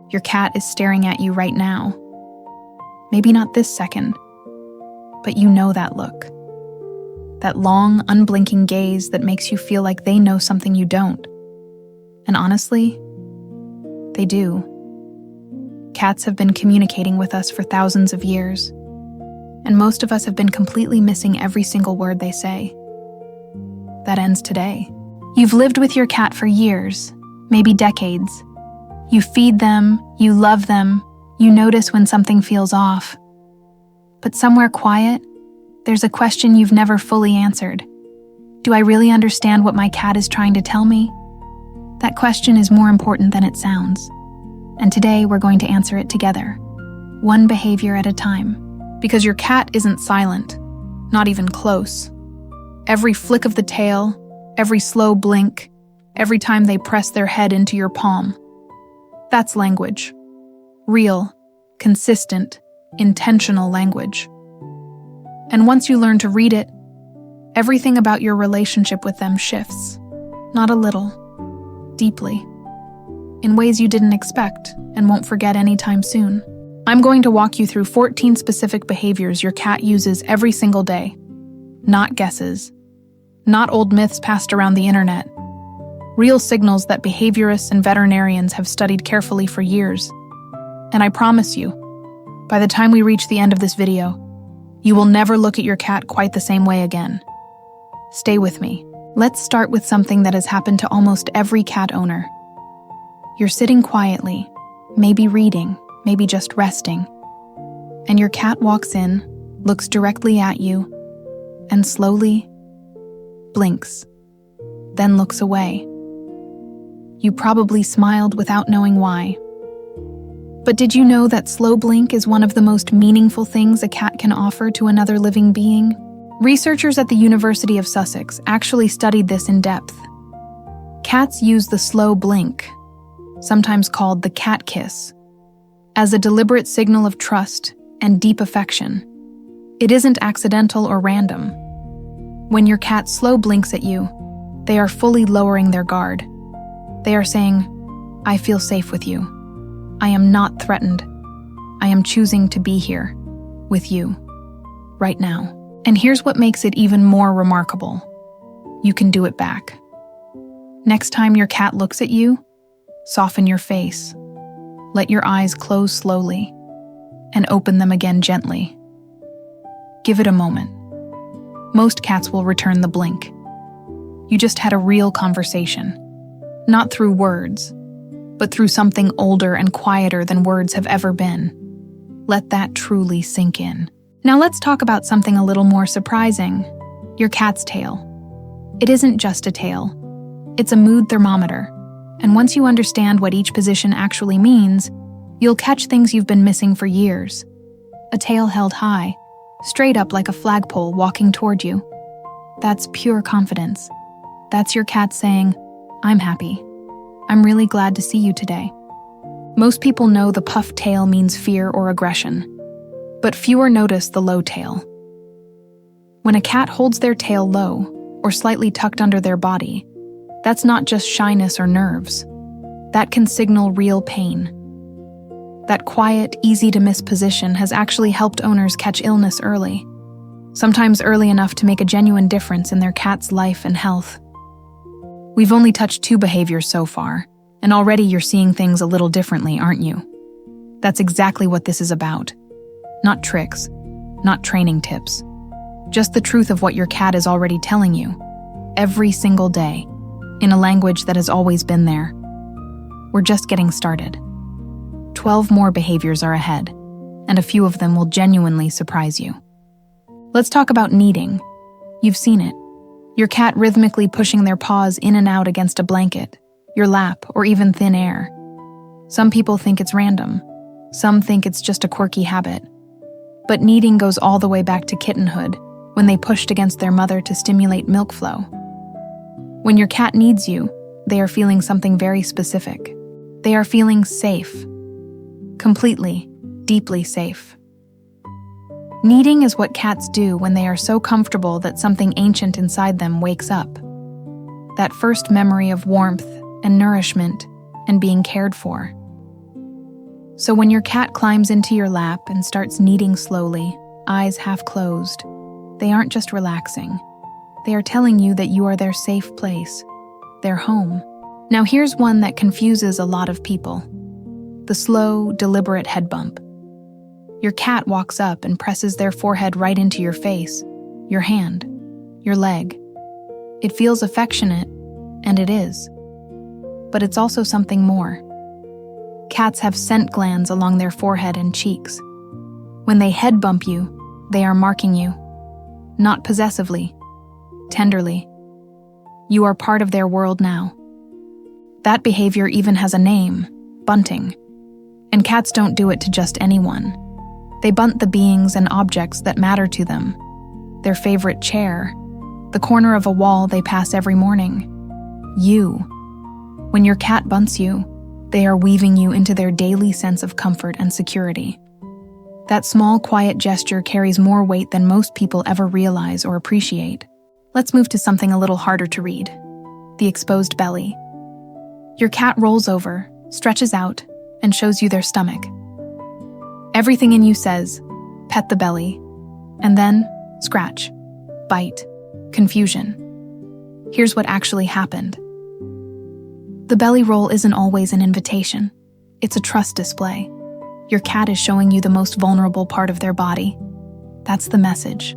Your cat is staring at you right now. Maybe not this second, but you know that look. That long, unblinking gaze that makes you feel like they know something you don't. And honestly, they do. Cats have been communicating with us for thousands of years, and most of us have been completely missing every single word they say. That ends today. You've lived with your cat for years, maybe decades. You feed them, you love them, you notice when something feels off. But somewhere quiet, there's a question you've never fully answered. Do I really understand what my cat is trying to tell me? That question is more important than it sounds. And today we're going to answer it together, one behavior at a time. Because your cat isn't silent, not even close. Every flick of the tail, every slow blink, every time they press their head into your palm. That's language. Real, consistent, intentional language. And once you learn to read it, everything about your relationship with them shifts. Not a little, deeply. In ways you didn't expect and won't forget anytime soon. I'm going to walk you through 14 specific behaviors your cat uses every single day. Not guesses. Not old myths passed around the internet. Real signals that behaviorists and veterinarians have studied carefully for years. And I promise you, by the time we reach the end of this video, you will never look at your cat quite the same way again. Stay with me. Let's start with something that has happened to almost every cat owner. You're sitting quietly, maybe reading, maybe just resting, and your cat walks in, looks directly at you, and slowly blinks, then looks away. You probably smiled without knowing why. But did you know that slow blink is one of the most meaningful things a cat can offer to another living being? Researchers at the University of Sussex actually studied this in depth. Cats use the slow blink, sometimes called the cat kiss, as a deliberate signal of trust and deep affection. It isn't accidental or random. When your cat slow blinks at you, they are fully lowering their guard. They are saying, "I feel safe with you. I am not threatened. I am choosing to be here, with you, right now." And here's what makes it even more remarkable. You can do it back. Next time your cat looks at you, soften your face. Let your eyes close slowly, and open them again gently. Give it a moment. Most cats will return the blink. You just had a real conversation. Not through words, but through something older and quieter than words have ever been. Let that truly sink in. Now let's talk about something a little more surprising. Your cat's tail. It isn't just a tail. It's a mood thermometer. And once you understand what each position actually means, you'll catch things you've been missing for years. A tail held high, straight up like a flagpole walking toward you. That's pure confidence. That's your cat saying, "I'm happy. I'm really glad to see you today." Most people know the puffed tail means fear or aggression, but fewer notice the low tail. When a cat holds their tail low or slightly tucked under their body, that's not just shyness or nerves. That can signal real pain. That quiet, easy-to-miss position has actually helped owners catch illness early, sometimes early enough to make a genuine difference in their cat's life and health. We've only touched 2 behaviors so far, and already you're seeing things a little differently, aren't you? That's exactly what this is about. Not tricks, not training tips. Just the truth of what your cat is already telling you, every single day, in a language that has always been there. We're just getting started. 12 more behaviors are ahead, and a few of them will genuinely surprise you. Let's talk about kneading. You've seen it. Your cat rhythmically pushing their paws in and out against a blanket, your lap, or even thin air. Some people think it's random. Some think it's just a quirky habit. But kneading goes all the way back to kittenhood, when they pushed against their mother to stimulate milk flow. When your cat needs you, they are feeling something very specific. They are feeling safe. Completely, deeply safe. Kneading is what cats do when they are so comfortable that something ancient inside them wakes up. That first memory of warmth, and nourishment and being cared for. So when your cat climbs into your lap and starts kneading slowly, eyes half closed, they aren't just relaxing. They are telling you that you are their safe place, their home. Now here's one that confuses a lot of people. The slow, deliberate head bump. Your cat walks up and presses their forehead right into your face, your hand, your leg. It feels affectionate, and it is. But it's also something more. Cats have scent glands along their forehead and cheeks. When they head bump you, they are marking you. Not possessively, tenderly. You are part of their world now. That behavior even has a name, bunting. And cats don't do it to just anyone. They bunt the beings and objects that matter to them. Their favorite chair, the corner of a wall they pass every morning. You. When your cat bunts you, they are weaving you into their daily sense of comfort and security. That small, quiet gesture carries more weight than most people ever realize or appreciate. Let's move to something a little harder to read. The exposed belly. Your cat rolls over, stretches out, and shows you their stomach. Everything in you says, pet the belly, and then scratch, bite, confusion. Here's what actually happened. The belly roll isn't always an invitation. It's a trust display. Your cat is showing you the most vulnerable part of their body. That's the message,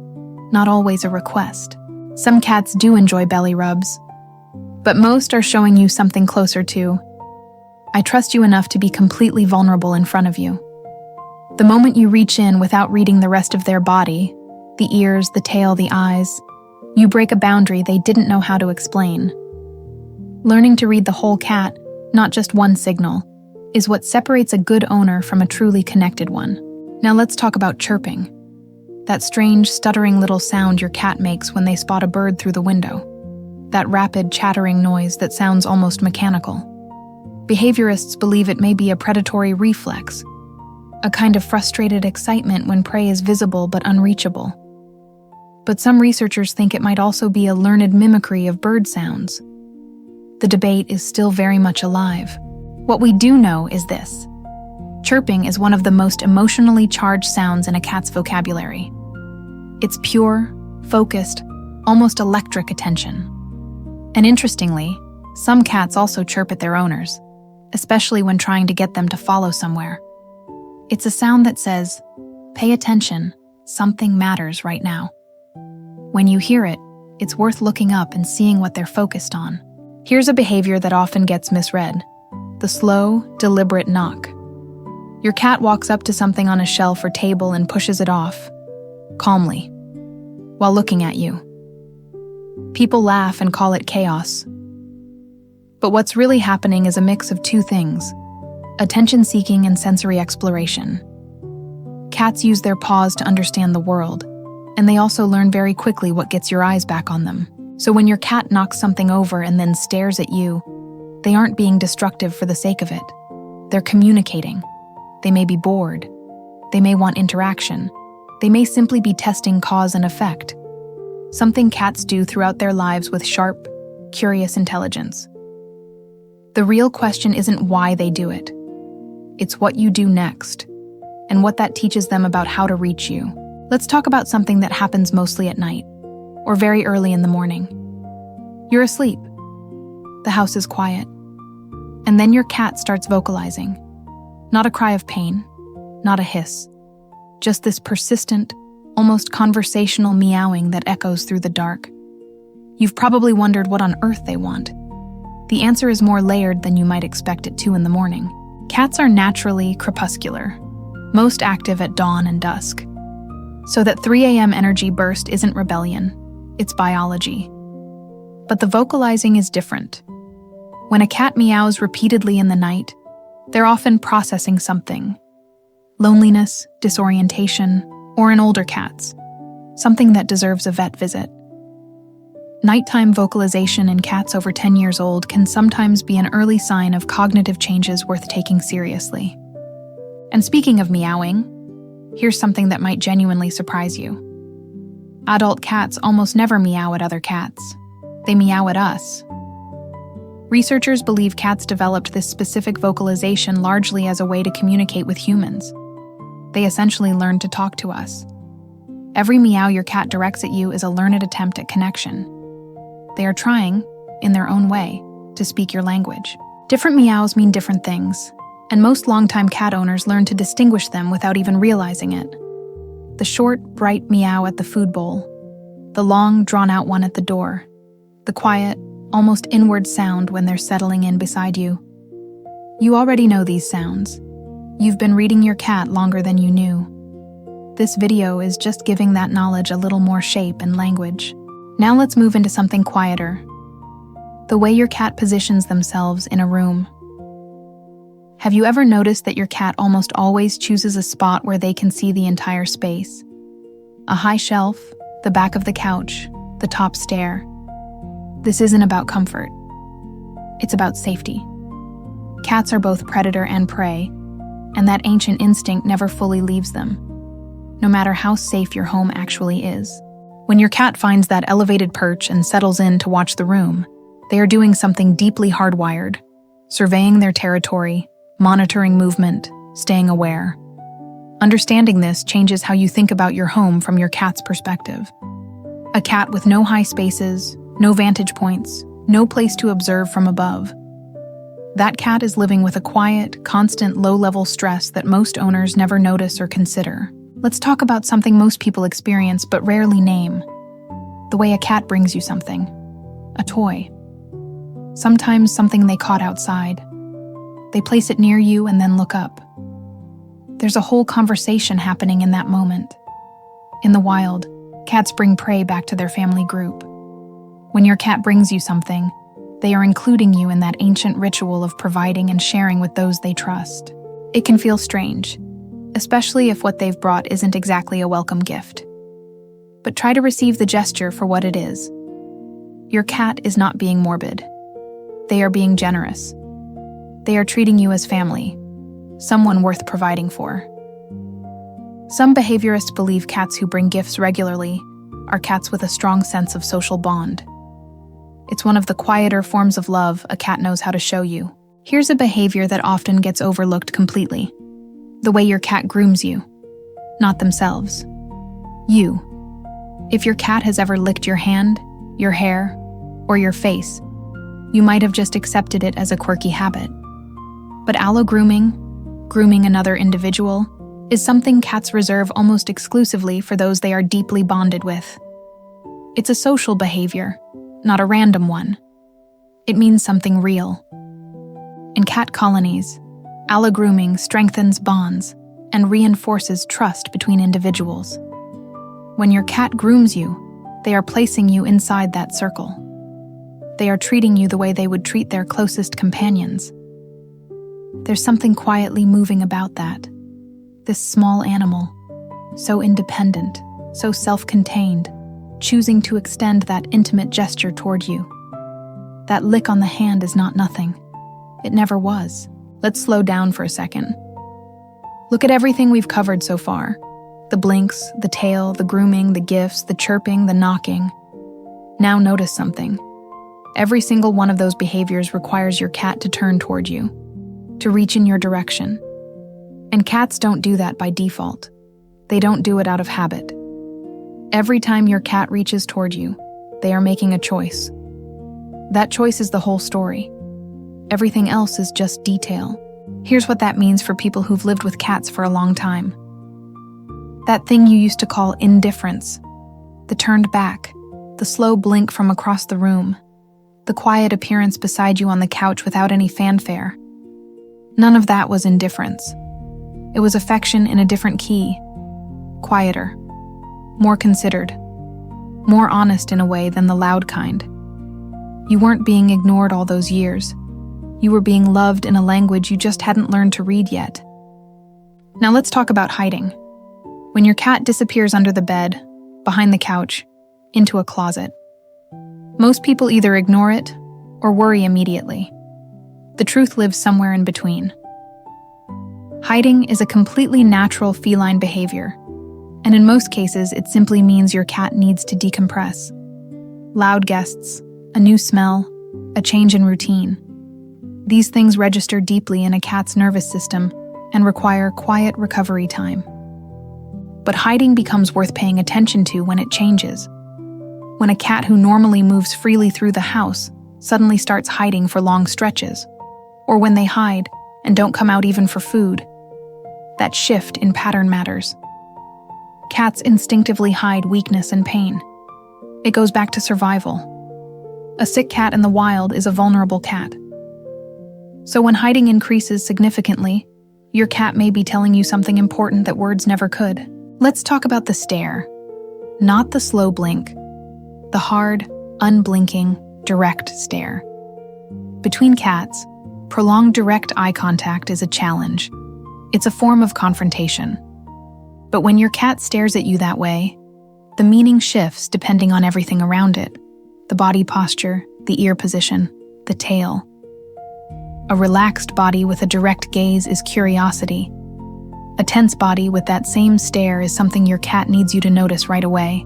not always a request. Some cats do enjoy belly rubs, but most are showing you something closer to, I trust you enough to be completely vulnerable in front of you. The moment you reach in without reading the rest of their body, the ears, the tail, the eyes, you break a boundary they didn't know how to explain. Learning to read the whole cat, not just one signal, is what separates a good owner from a truly connected one. Now let's talk about chirping. That strange, stuttering little sound your cat makes when they spot a bird through the window. That rapid, chattering noise that sounds almost mechanical. Behaviorists believe it may be a predatory reflex, a kind of frustrated excitement when prey is visible but unreachable. But some researchers think it might also be a learned mimicry of bird sounds. The debate is still very much alive. What we do know is this. Chirping is one of the most emotionally charged sounds in a cat's vocabulary. It's pure, focused, almost electric attention. And interestingly, some cats also chirp at their owners, especially when trying to get them to follow somewhere. It's a sound that says, pay attention, something matters right now. When you hear it, it's worth looking up and seeing what they're focused on. Here's a behavior that often gets misread. The slow, deliberate knock. Your cat walks up to something on a shelf or table and pushes it off, calmly, while looking at you. People laugh and call it chaos. But what's really happening is a mix of two things: attention-seeking and sensory exploration. Cats use their paws to understand the world, and they also learn very quickly what gets your eyes back on them. So when your cat knocks something over and then stares at you, they aren't being destructive for the sake of it. They're communicating. They may be bored. They may want interaction. They may simply be testing cause and effect. Something cats do throughout their lives with sharp, curious intelligence. The real question isn't why they do it. It's what you do next, and what that teaches them about how to reach you. Let's talk about something that happens mostly at night, or very early in the morning. You're asleep. The house is quiet. And then your cat starts vocalizing. Not a cry of pain, not a hiss. Just this persistent, almost conversational meowing that echoes through the dark. You've probably wondered what on earth they want. The answer is more layered than you might expect at 2 in the morning. Cats are naturally crepuscular, most active at dawn and dusk. So that 3 a.m. energy burst isn't rebellion, it's biology. But the vocalizing is different. When a cat meows repeatedly in the night, they're often processing something. Loneliness, disorientation, or in older cats, something that deserves a vet visit. Nighttime vocalization in cats over 10 years old can sometimes be an early sign of cognitive changes worth taking seriously. And speaking of meowing, here's something that might genuinely surprise you. Adult cats almost never meow at other cats. They meow at us. Researchers believe cats developed this specific vocalization largely as a way to communicate with humans. They essentially learned to talk to us. Every meow your cat directs at you is a learned attempt at connection. They are trying, in their own way, to speak your language. Different meows mean different things, and most longtime cat owners learn to distinguish them without even realizing it. The short, bright meow at the food bowl, the long, drawn-out one at the door, the quiet, almost inward sound when they're settling in beside you. You already know these sounds. You've been reading your cat longer than you knew. This video is just giving that knowledge a little more shape and language. Now let's move into something quieter. The way your cat positions themselves in a room. Have you ever noticed that your cat almost always chooses a spot where they can see the entire space? A high shelf, the back of the couch, the top stair. This isn't about comfort. It's about safety. Cats are both predator and prey, and that ancient instinct never fully leaves them, no matter how safe your home actually is. When your cat finds that elevated perch and settles in to watch the room, they are doing something deeply hardwired, surveying their territory, monitoring movement, staying aware. Understanding this changes how you think about your home from your cat's perspective. A cat with no high spaces, no vantage points, no place to observe from above. That cat is living with a quiet, constant, low-level stress that most owners never notice or consider. Let's talk about something most people experience but rarely name. The way a cat brings you something. A toy. Sometimes something they caught outside. They place it near you and then look up. There's a whole conversation happening in that moment. In the wild, cats bring prey back to their family group. When your cat brings you something, they are including you in that ancient ritual of providing and sharing with those they trust. It can feel strange, especially if what they've brought isn't exactly a welcome gift. But try to receive the gesture for what it is. Your cat is not being morbid. They are being generous. They are treating you as family, someone worth providing for. Some behaviorists believe cats who bring gifts regularly are cats with a strong sense of social bond. It's one of the quieter forms of love a cat knows how to show you. Here's a behavior that often gets overlooked completely. The way your cat grooms you, not themselves. You. If your cat has ever licked your hand, your hair, or your face, you might have just accepted it as a quirky habit. But allo-grooming, grooming another individual, is something cats reserve almost exclusively for those they are deeply bonded with. It's a social behavior, not a random one. It means something real. In cat colonies, allo-grooming strengthens bonds and reinforces trust between individuals. When your cat grooms you, they are placing you inside that circle. They are treating you the way they would treat their closest companions. There's something quietly moving about that. This small animal, so independent, so self-contained, choosing to extend that intimate gesture toward you. That lick on the hand is not nothing. It never was. Let's slow down for a second. Look at everything we've covered so far. The blinks, the tail, the grooming, the gifts, the chirping, the knocking. Now notice something. Every single one of those behaviors requires your cat to turn toward you, to reach in your direction. And cats don't do that by default. They don't do it out of habit. Every time your cat reaches toward you, they are making a choice. That choice is the whole story. Everything else is just detail. Here's what that means for people who've lived with cats for a long time. That thing you used to call indifference, the turned back, the slow blink from across the room, the quiet appearance beside you on the couch without any fanfare. None of that was indifference. It was affection in a different key, quieter, more considered, more honest in a way than the loud kind. You weren't being ignored all those years. You were being loved in a language you just hadn't learned to read yet. Now let's talk about hiding. When your cat disappears under the bed, behind the couch, into a closet, most people either ignore it or worry immediately. The truth lives somewhere in between. Hiding is a completely natural feline behavior, and in most cases it simply means your cat needs to decompress. Loud guests, a new smell, a change in routine. These things register deeply in a cat's nervous system and require quiet recovery time. But hiding becomes worth paying attention to when it changes. When a cat who normally moves freely through the house suddenly starts hiding for long stretches, or when they hide and don't come out even for food, that shift in pattern matters. Cats instinctively hide weakness and pain. It goes back to survival. A sick cat in the wild is a vulnerable cat. So when hiding increases significantly, your cat may be telling you something important that words never could. Let's talk about the stare. Not the slow blink. The hard, unblinking, direct stare. Between cats, prolonged direct eye contact is a challenge. It's a form of confrontation. But when your cat stares at you that way, the meaning shifts depending on everything around it. The body posture, the ear position, the tail. A relaxed body with a direct gaze is curiosity. A tense body with that same stare is something your cat needs you to notice right away.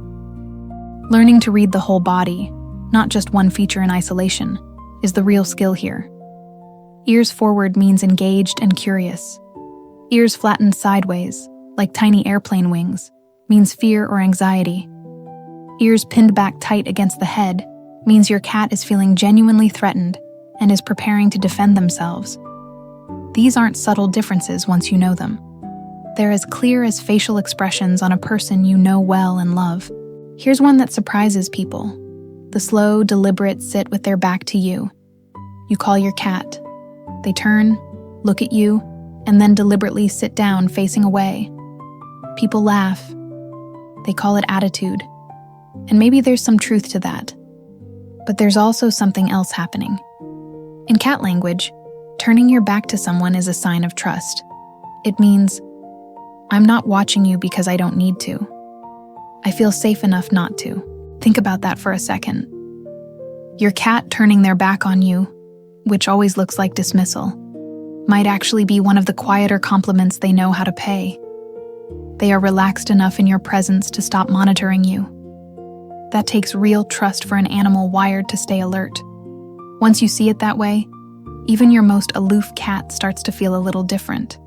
Learning to read the whole body, not just one feature in isolation, is the real skill here. Ears forward means engaged and curious. Ears flattened sideways, like tiny airplane wings, means fear or anxiety. Ears pinned back tight against the head means your cat is feeling genuinely threatened and is preparing to defend themselves. These aren't subtle differences once you know them. They're as clear as facial expressions on a person you know well and love. Here's one that surprises people. The slow, deliberate sit with their back to you. You call your cat. They turn, look at you, and then deliberately sit down facing away. People laugh. They call it attitude. And maybe there's some truth to that. But there's also something else happening. In cat language, turning your back to someone is a sign of trust. It means, I'm not watching you because I don't need to. I feel safe enough not to. Think about that for a second. Your cat turning their back on you, which always looks like dismissal, might actually be one of the quieter compliments they know how to pay. They are relaxed enough in your presence to stop monitoring you. That takes real trust for an animal wired to stay alert. Once you see it that way, even your most aloof cat starts to feel a little different,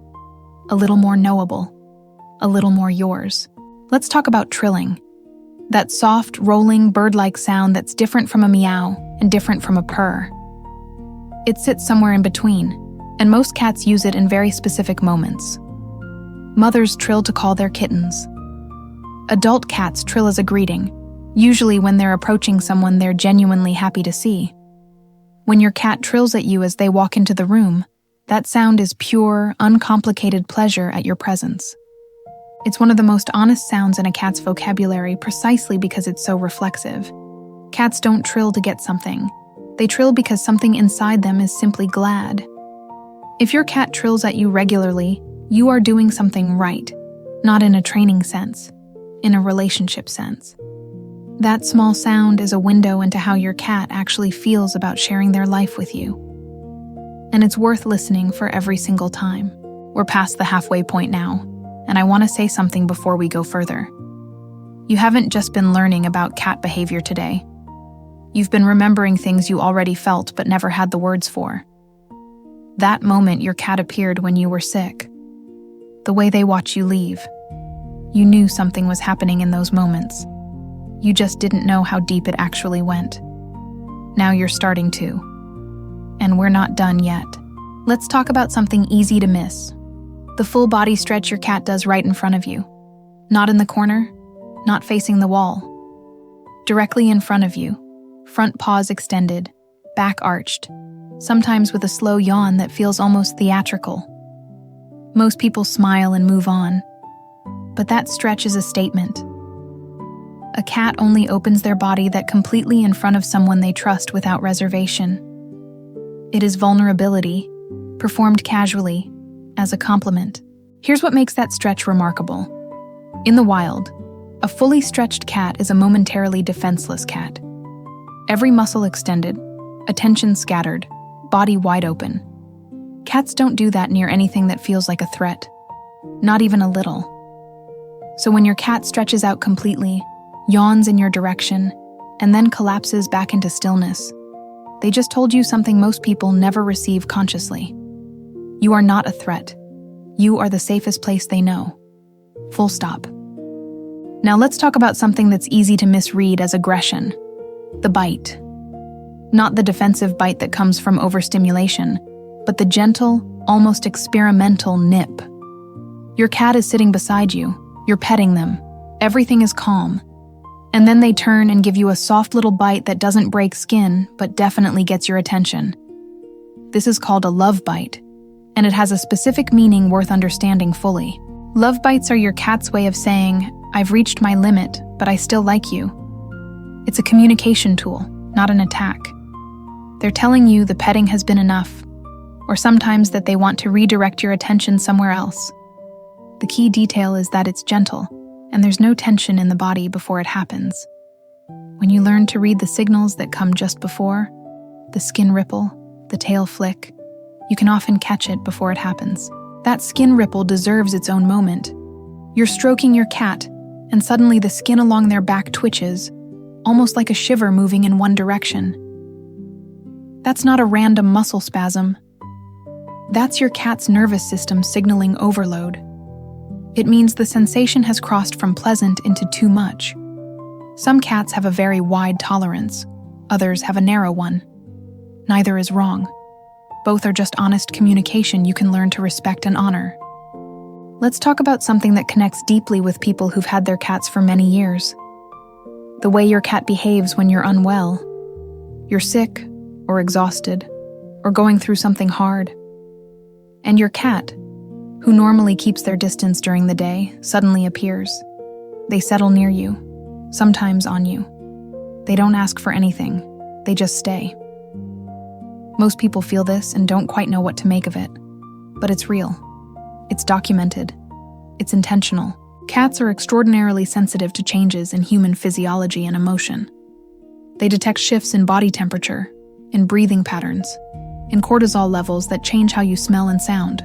a little more knowable, a little more yours. Let's talk about trilling. That soft, rolling, bird-like sound that's different from a meow and different from a purr. It sits somewhere in between, and most cats use it in very specific moments. Mothers trill to call their kittens. Adult cats trill as a greeting, usually when they're approaching someone they're genuinely happy to see. When your cat trills at you as they walk into the room, that sound is pure, uncomplicated pleasure at your presence. It's one of the most honest sounds in a cat's vocabulary precisely because it's so reflexive. Cats don't trill to get something. They trill because something inside them is simply glad. If your cat trills at you regularly, you are doing something right, not in a training sense, in a relationship sense. That small sound is a window into how your cat actually feels about sharing their life with you. And it's worth listening for every single time. We're past the halfway point now, and I want to say something before we go further. You haven't just been learning about cat behavior today. You've been remembering things you already felt but never had the words for. That moment your cat appeared when you were sick. The way they watch you leave. You knew something was happening in those moments. You just didn't know how deep it actually went. Now you're starting to. And we're not done yet. Let's talk about something easy to miss. The full body stretch your cat does right in front of you. Not in the corner, not facing the wall. Directly in front of you, front paws extended, back arched, sometimes with a slow yawn that feels almost theatrical. Most people smile and move on, but that stretch is a statement. A cat only opens their body that completely in front of someone they trust without reservation. It is vulnerability, performed casually, as a compliment. Here's what makes that stretch remarkable. In the wild, a fully stretched cat is a momentarily defenseless cat. Every muscle extended, attention scattered, body wide open. Cats don't do that near anything that feels like a threat, not even a little. So when your cat stretches out completely, yawns in your direction, and then collapses back into stillness, They just told you something most people never receive consciously. You are not a threat. You are the safest place they know. Full stop. Now let's talk about something that's easy to misread as aggression. The bite. Not the defensive bite that comes from overstimulation, but the gentle, almost experimental nip. Your cat is sitting beside you. You're petting them. Everything is calm. And then they turn and give you a soft little bite that doesn't break skin, but definitely gets your attention. This is called a love bite, and it has a specific meaning worth understanding fully. Love bites are your cat's way of saying, "I've reached my limit, but I still like you." It's a communication tool, not an attack. They're telling you the petting has been enough, or sometimes that they want to redirect your attention somewhere else. The key detail is that it's gentle, and there's no tension in the body before it happens. When you learn to read the signals that come just before, the skin ripple, the tail flick, you can often catch it before it happens. That skin ripple deserves its own moment. You're stroking your cat, and suddenly the skin along their back twitches, almost like a shiver moving in one direction. That's not a random muscle spasm. That's your cat's nervous system signaling overload. It means the sensation has crossed from pleasant into too much. Some cats have a very wide tolerance, others have a narrow one. Neither is wrong. Both are just honest communication you can learn to respect and honor. Let's talk about something that connects deeply with people who've had their cats for many years. The way your cat behaves when you're unwell. You're sick, or exhausted, or going through something hard. And your cat, who normally keeps their distance during the day, suddenly appears. They settle near you, sometimes on you. They don't ask for anything, they just stay. Most people feel this and don't quite know what to make of it. But it's real. It's documented. It's intentional. Cats are extraordinarily sensitive to changes in human physiology and emotion. They detect shifts in body temperature, in breathing patterns, in cortisol levels that change how you smell and sound.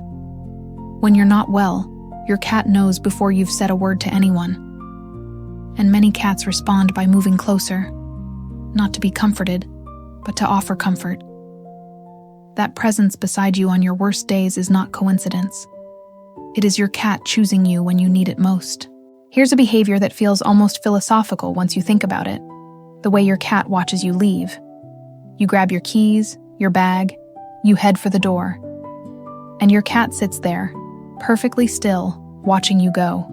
When you're not well, your cat knows before you've said a word to anyone. And many cats respond by moving closer, not to be comforted, but to offer comfort. That presence beside you on your worst days is not coincidence. It is your cat choosing you when you need it most. Here's a behavior that feels almost philosophical once you think about it. The way your cat watches you leave. You grab your keys, your bag, you head for the door. And your cat sits there, perfectly still, watching you go.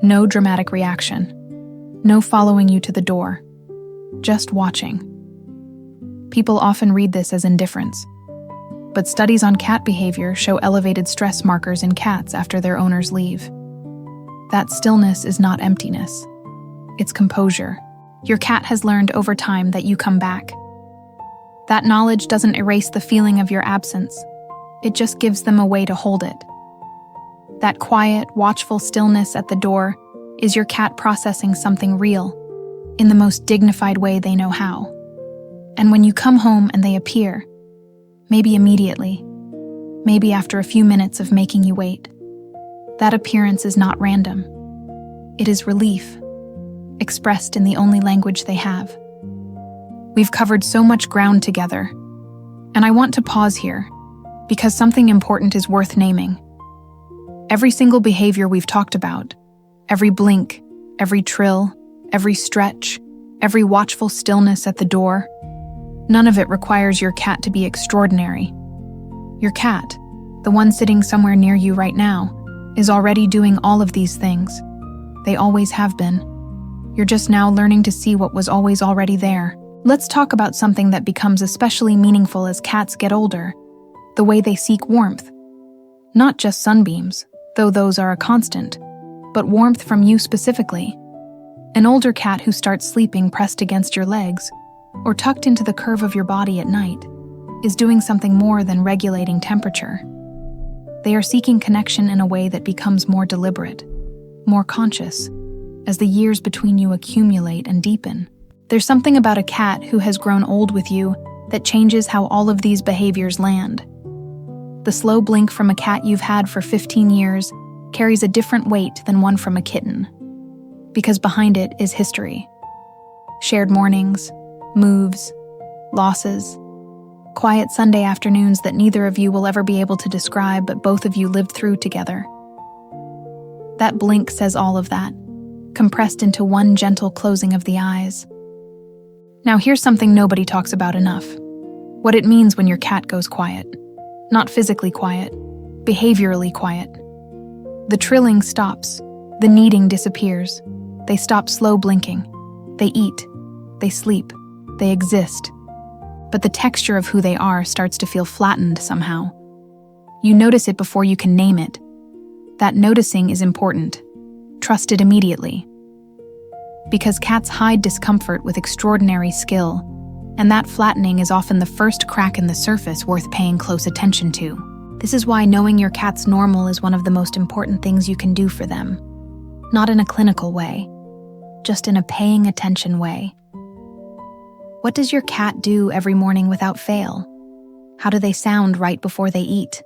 No dramatic reaction. No following you to the door. Just watching. People often read this as indifference. But studies on cat behavior show elevated stress markers in cats after their owners leave. That stillness is not emptiness. It's composure. Your cat has learned over time that you come back. That knowledge doesn't erase the feeling of your absence. It just gives them a way to hold it. That quiet, watchful stillness at the door is your cat processing something real, in the most dignified way they know how. And when you come home and they appear, maybe immediately, maybe after a few minutes of making you wait, that appearance is not random. It is relief, expressed in the only language they have. We've covered so much ground together, and I want to pause here, because something important is worth naming. Every single behavior we've talked about, every blink, every trill, every stretch, every watchful stillness at the door, none of it requires your cat to be extraordinary. Your cat, the one sitting somewhere near you right now, is already doing all of these things. They always have been. You're just now learning to see what was always already there. Let's talk about something that becomes especially meaningful as cats get older: the way they seek warmth. Not just sunbeams, though those are a constant, but warmth from you specifically. An older cat who starts sleeping pressed against your legs, or tucked into the curve of your body at night, is doing something more than regulating temperature. They are seeking connection in a way that becomes more deliberate, more conscious, as the years between you accumulate and deepen. There's something about a cat who has grown old with you that changes how all of these behaviors land. The slow blink from a cat you've had for 15 years carries a different weight than one from a kitten, because behind it is history. Shared mornings, moves, losses, quiet Sunday afternoons that neither of you will ever be able to describe, but both of you lived through together. That blink says all of that, compressed into one gentle closing of the eyes. Now here's something nobody talks about enough. What it means when your cat goes quiet. Not physically quiet, behaviorally quiet. The trilling stops, the kneading disappears. They stop slow blinking. They eat, they sleep, they exist. But the texture of who they are starts to feel flattened somehow. You notice it before you can name it. That noticing is important. Trust it immediately. Because cats hide discomfort with extraordinary skill, and that flattening is often the first crack in the surface worth paying close attention to. This is why knowing your cat's normal is one of the most important things you can do for them. Not in a clinical way, just in a paying attention way. What does your cat do every morning without fail? How do they sound right before they eat?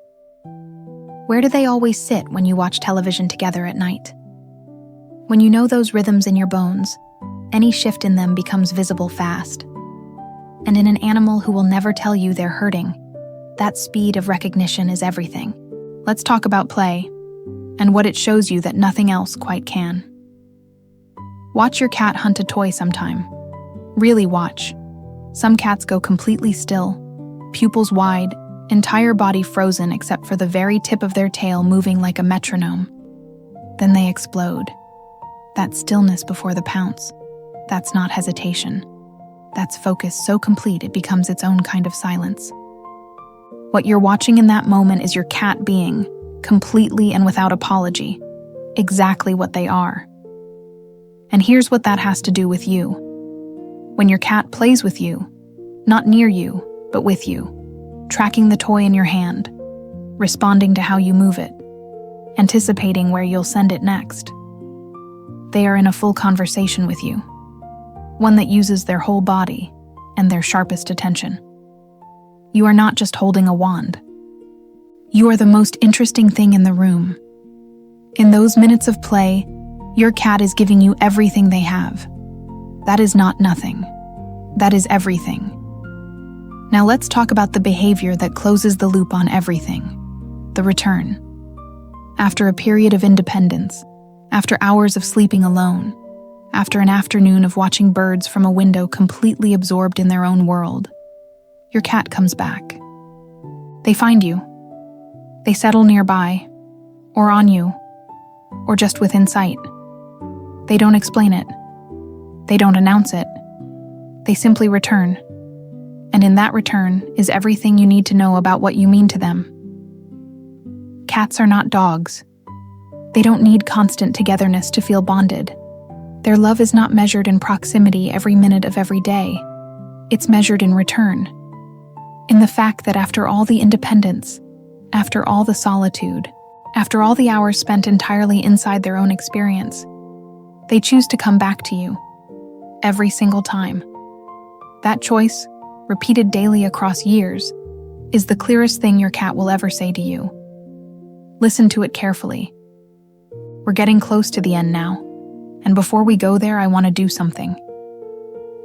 Where do they always sit when you watch television together at night? When you know those rhythms in your bones, any shift in them becomes visible fast. And in an animal who will never tell you they're hurting, that speed of recognition is everything. Let's talk about play, and what it shows you that nothing else quite can. Watch your cat hunt a toy sometime. Really watch. Some cats go completely still, pupils wide, entire body frozen except for the very tip of their tail moving like a metronome. Then they explode. That stillness before the pounce, that's not hesitation. That's focus so complete it becomes its own kind of silence. What you're watching in that moment is your cat being, completely and without apology, exactly what they are. And here's what that has to do with you. When your cat plays with you, not near you, but with you, tracking the toy in your hand, responding to how you move it, anticipating where you'll send it next. They are in a full conversation with you, one that uses their whole body and their sharpest attention. You are not just holding a wand. You are the most interesting thing in the room. In those minutes of play, your cat is giving you everything they have. That is not nothing. That is everything. Now let's talk about the behavior that closes the loop on everything. The return. After a period of independence, after hours of sleeping alone, after an afternoon of watching birds from a window completely absorbed in their own world, your cat comes back. They find you. They settle nearby, or on you, or just within sight. They don't explain it. They don't announce it. They simply return. And in that return is everything you need to know about what you mean to them. Cats are not dogs. They don't need constant togetherness to feel bonded. Their love is not measured in proximity every minute of every day. It's measured in return. In the fact that after all the independence, after all the solitude, after all the hours spent entirely inside their own experience, they choose to come back to you. Every single time. That choice, repeated daily across years, is the clearest thing your cat will ever say to you. Listen to it carefully. We're getting close to the end now, and before we go there, I want to do something.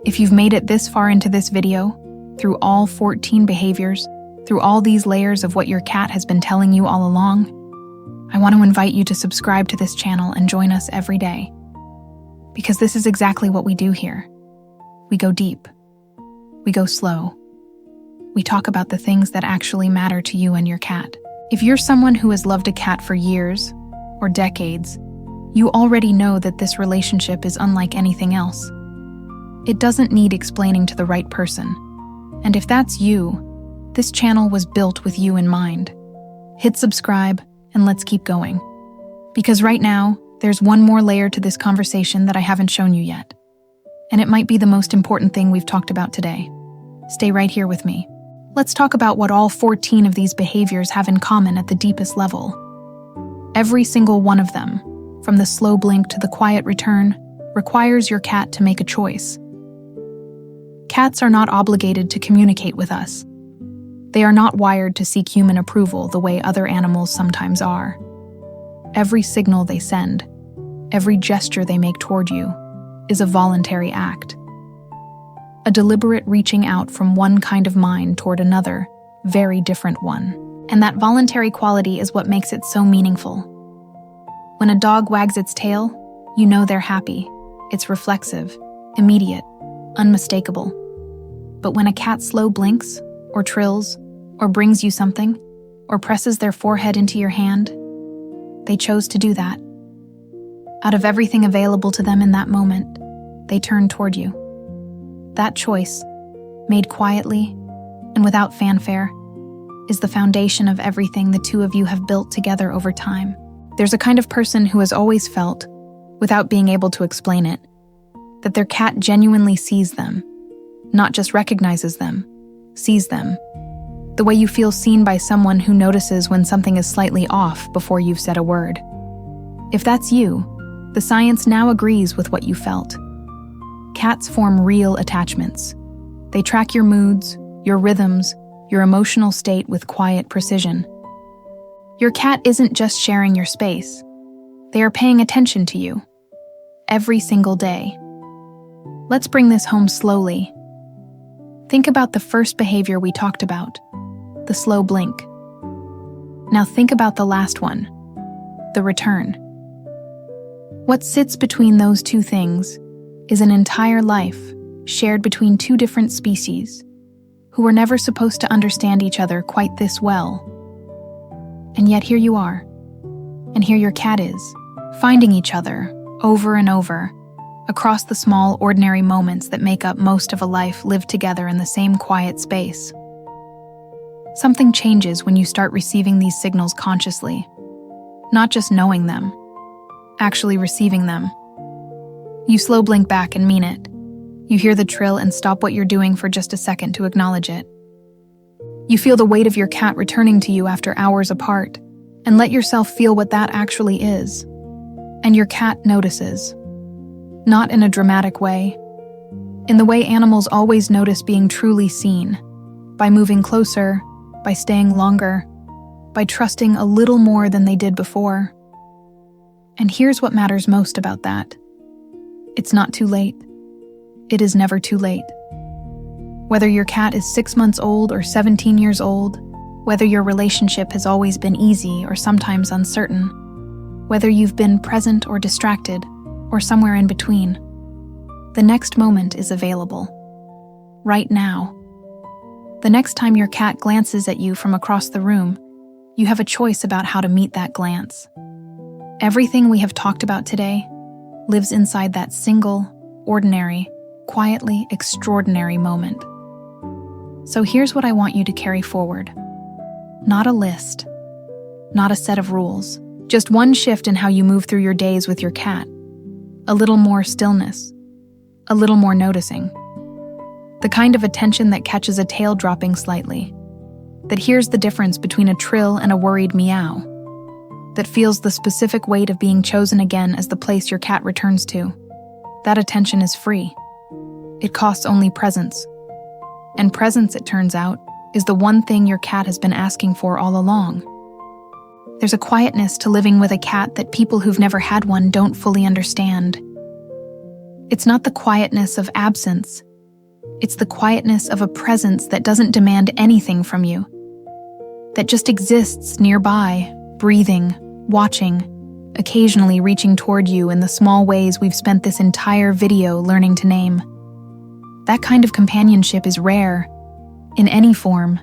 If you've made it this far into this video, through all 14 behaviors, through all these layers of what your cat has been telling you all along, I want to invite you to subscribe to this channel and join us every day. Because this is exactly what we do here. We go deep. We go slow. We talk about the things that actually matter to you and your cat. If you're someone who has loved a cat for years or decades, you already know that this relationship is unlike anything else. It doesn't need explaining to the right person. And if that's you, this channel was built with you in mind. Hit subscribe and let's keep going. Because right now, there's one more layer to this conversation that I haven't shown you yet. And it might be the most important thing we've talked about today. Stay right here with me. Let's talk about what all 14 of these behaviors have in common at the deepest level. Every single one of them, from the slow blink to the quiet return, requires your cat to make a choice. Cats are not obligated to communicate with us. They are not wired to seek human approval the way other animals sometimes are. Every signal they send, every gesture they make toward you, is a voluntary act. a deliberate reaching out from one kind of mind toward another, very different one. And that voluntary quality is what makes it so meaningful. When a dog wags its tail, you know they're happy. It's reflexive, immediate, unmistakable. But when a cat slow blinks, or trills, or brings you something, or presses their forehead into your hand, they chose to do that. Out of everything available to them in that moment, they turn toward you. That choice, made quietly and without fanfare, is the foundation of everything the two of you have built together over time. There's a kind of person who has always felt, without being able to explain it, that their cat genuinely sees them, not just recognizes them, sees them. The way you feel seen by someone who notices when something is slightly off before you've said a word. If that's you, the science now agrees with what you felt. Cats form real attachments. They track your moods, your rhythms, your emotional state with quiet precision. Your cat isn't just sharing your space. They are paying attention to you. Every single day. Let's bring this home slowly. Think about the first behavior we talked about, the slow blink. Now think about the last one, the return. What sits between those two things is an entire life shared between two different species who were never supposed to understand each other quite this well. And yet here you are, and here your cat is, finding each other over and over, across the small, ordinary moments that make up most of a life lived together in the same quiet space. Something changes when you start receiving these signals consciously, not just knowing them, actually receiving them. You slow blink back and mean it. You hear the trill and stop what you're doing for just a second to acknowledge it. You feel the weight of your cat returning to you after hours apart, and let yourself feel what that actually is. And your cat notices. Not in a dramatic way. In the way animals always notice being truly seen. By moving closer, by staying longer, by trusting a little more than they did before. And here's what matters most about that. It's not too late. It is never too late. Whether your cat is 6 months old or 17 years old, whether your relationship has always been easy or sometimes uncertain, whether you've been present or distracted, or somewhere in between, the next moment is available. Right now. The next time your cat glances at you from across the room, you have a choice about how to meet that glance. Everything we have talked about today lives inside that single, ordinary, quietly extraordinary moment. So here's what I want you to carry forward. Not a list, not a set of rules, just one shift in how you move through your days with your cat. A little more stillness, a little more noticing. The kind of attention that catches a tail dropping slightly, that hears the difference between a trill and a worried meow, that feels the specific weight of being chosen again as the place your cat returns to. That attention is free. It costs only presence. And presence, it turns out, is the one thing your cat has been asking for all along. There's a quietness to living with a cat that people who've never had one don't fully understand. It's not the quietness of absence. It's the quietness of a presence that doesn't demand anything from you. That just exists nearby, breathing, watching, occasionally reaching toward you in the small ways we've spent this entire video learning to name. That kind of companionship is rare, in any form,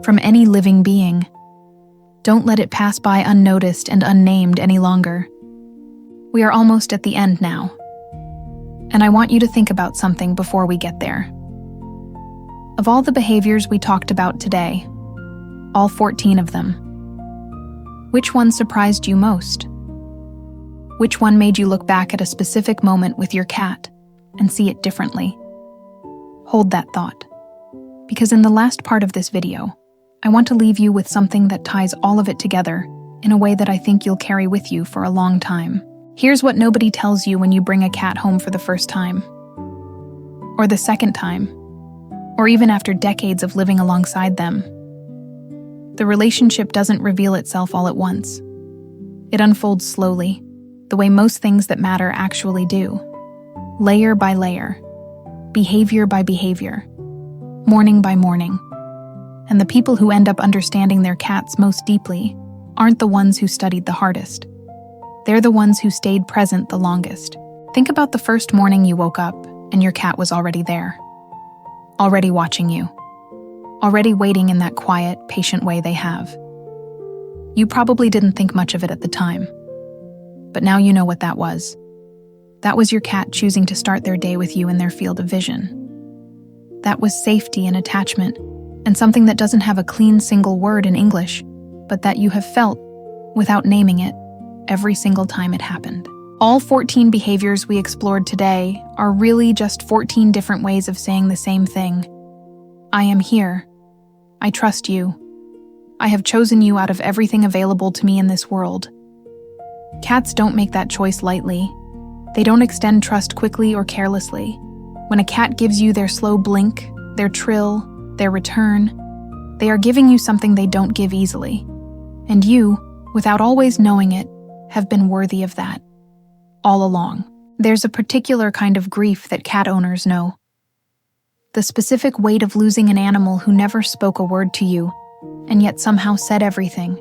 from any living being. Don't let it pass by unnoticed and unnamed any longer. We are almost at the end now, and I want you to think about something before we get there. Of all the behaviors we talked about today, all 14 of them, which one surprised you most? Which one made you look back at a specific moment with your cat and see it differently? Hold that thought, because in the last part of this video, I want to leave you with something that ties all of it together in a way that I think you'll carry with you for a long time. Here's what nobody tells you when you bring a cat home for the first time, or the second time, or even after decades of living alongside them. The relationship doesn't reveal itself all at once. It unfolds slowly, the way most things that matter actually do, layer by layer. behavior by behavior, morning by morning. And the people who end up understanding their cats most deeply aren't the ones who studied the hardest. They're the ones who stayed present the longest. Think about the first morning you woke up and your cat was already there, already watching you, already waiting in that quiet, patient way they have. You probably didn't think much of it at the time, but now you know what that was. That was your cat choosing to start their day with you in their field of vision. That was safety and attachment, and something that doesn't have a clean single word in English, but that you have felt, without naming it, every single time it happened. All 14 behaviors we explored today are really just 14 different ways of saying the same thing. I am here. I trust you. I have chosen you out of everything available to me in this world. Cats don't make that choice lightly. They don't extend trust quickly or carelessly. When a cat gives you their slow blink, their trill, their return, they are giving you something they don't give easily. And you, without always knowing it, have been worthy of that. All along. There's a particular kind of grief that cat owners know. The specific weight of losing an animal who never spoke a word to you, and yet somehow said everything.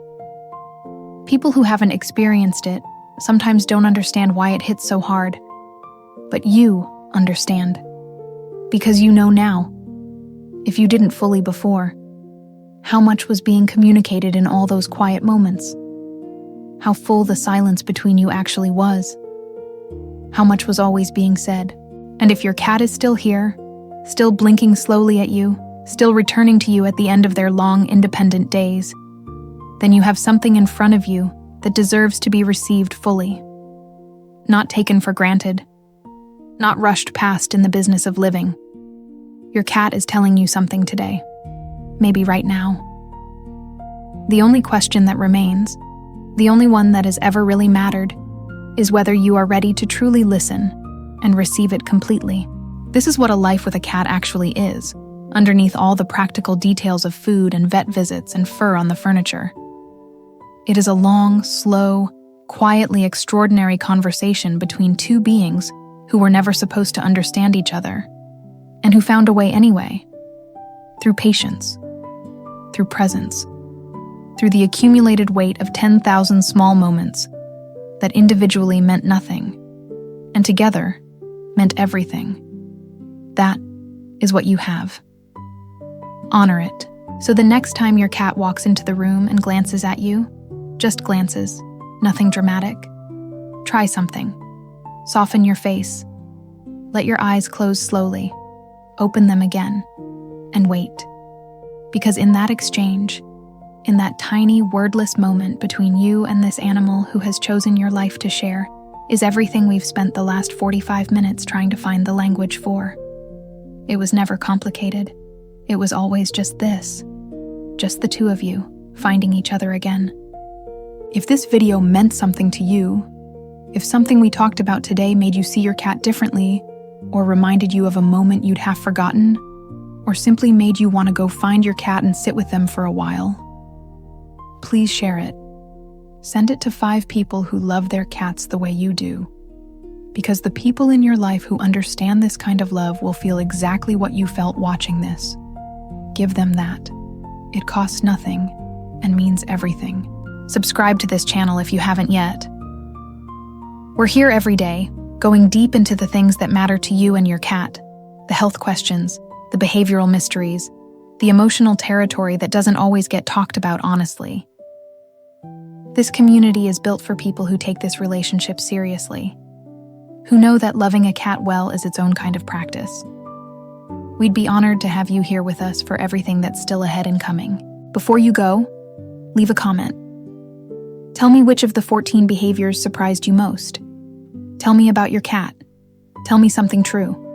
People who haven't experienced it sometimes don't understand why it hits so hard. But you understand. Because you know now, if you didn't fully before, how much was being communicated in all those quiet moments. How full the silence between you actually was. How much was always being said. And if your cat is still here, still blinking slowly at you, still returning to you at the end of their long, independent days, then you have something in front of you that deserves to be received fully. Not taken for granted. Not rushed past in the business of living. Your cat is telling you something today. Maybe right now. The only question that remains, the only one that has ever really mattered, is whether you are ready to truly listen and receive it completely. This is what a life with a cat actually is, underneath all the practical details of food and vet visits and fur on the furniture. It is a long, slow, quietly extraordinary conversation between two beings who were never supposed to understand each other, and who found a way anyway. Through patience, through presence, through the accumulated weight of 10,000 small moments that individually meant nothing, and together meant everything. That is what you have. Honor it. So the next time your cat walks into the room and glances at you, just glances, nothing dramatic, try something. Soften your face. Let your eyes close slowly. Open them again. And wait. Because in that exchange, in that tiny wordless moment between you and this animal who has chosen your life to share, is everything we've spent the last 45 minutes trying to find the language for. It was never complicated. It was always just this. Just the two of you, finding each other again. If this video meant something to you, if something we talked about today made you see your cat differently, or reminded you of a moment you'd half forgotten, or simply made you want to go find your cat and sit with them for a while, please share it. Send it to 5 people who love their cats the way you do. Because the people in your life who understand this kind of love will feel exactly what you felt watching this. Give them that. It costs nothing and means everything. Subscribe to this channel if you haven't yet. We're here every day, going deep into the things that matter to you and your cat, the health questions, the behavioral mysteries, the emotional territory that doesn't always get talked about honestly. This community is built for people who take this relationship seriously, who know that loving a cat well is its own kind of practice. We'd be honored to have you here with us for everything that's still ahead and coming. Before you go, leave a comment. Tell me which of the 14 behaviors surprised you most. Tell me about your cat. Tell me something true.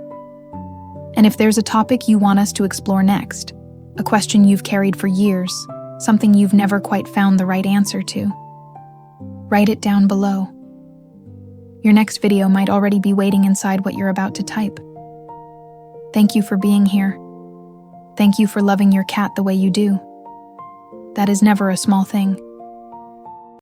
And if there's a topic you want us to explore next, a question you've carried for years, something you've never quite found the right answer to, write it down below. Your next video might already be waiting inside what you're about to type. Thank you for being here. Thank you for loving your cat the way you do. That is never a small thing.